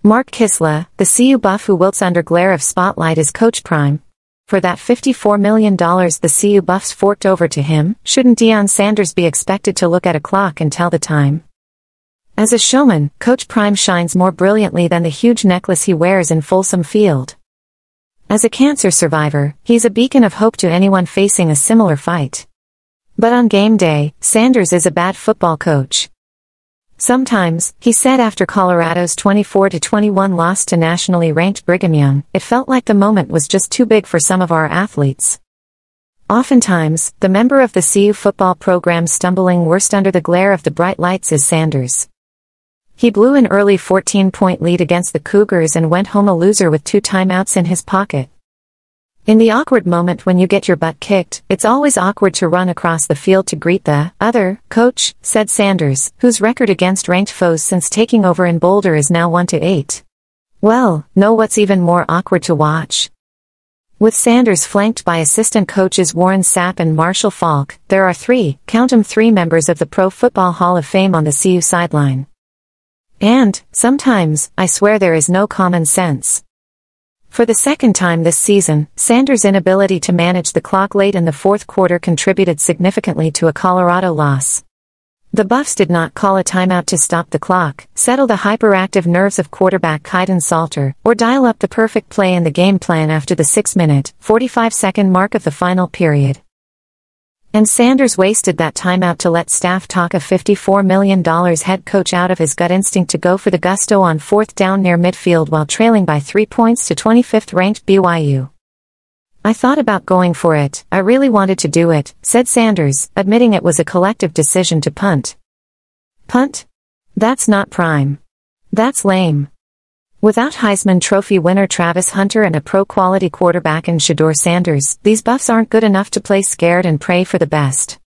Mark Kiszla, the CU buff who wilts under glare of spotlight is Coach Prime. For that $54 million the CU buffs forked over to him, shouldn't Deion Sanders be expected to look at a clock and tell the time? As a showman, Coach Prime shines more brilliantly than the huge necklace he wears in Folsom Field. As a cancer survivor, he's a beacon of hope to anyone facing a similar fight. But on game day, Sanders is a bad football coach. Sometimes, he said after Colorado's 24-21 loss to nationally ranked Brigham Young, it felt like the moment was just too big for some of our athletes. Oftentimes, the member of the CU football program stumbling worst under the glare of the bright lights is Sanders. He blew an early 14-point lead against the Cougars and went home a loser with 2 timeouts in his pocket. In the awkward moment when you get your butt kicked, it's always awkward to run across the field to greet the other coach, said Sanders, whose record against ranked foes since taking over in Boulder is now 1-8. Well, know what's even more awkward to watch? With Sanders flanked by assistant coaches Warren Sapp and Marshall Faulk, there are 3, count 'em 3 members of the Pro Football Hall of Fame on the CU sideline. And, sometimes, I swear there is no common sense. For the second time this season, Sanders' inability to manage the clock late in the fourth quarter contributed significantly to a Colorado loss. The Buffs did not call a timeout to stop the clock, settle the hyperactive nerves of quarterback Kaiden Salter, or dial up the perfect play in the game plan after the 6-minute, 45-second mark of the final period. And Sanders wasted that timeout to let staff talk a $54 million head coach out of his gut instinct to go for the gusto on 4th down near midfield while trailing by 3 points to 25th-ranked BYU. I thought about going for it, I really wanted to do it, said Sanders, admitting it was a collective decision to punt. Punt? That's not Prime. That's lame. Without Heisman Trophy winner Travis Hunter and a pro-quality quarterback in Shedeur Sanders, these Buffs aren't good enough to play scared and pray for the best.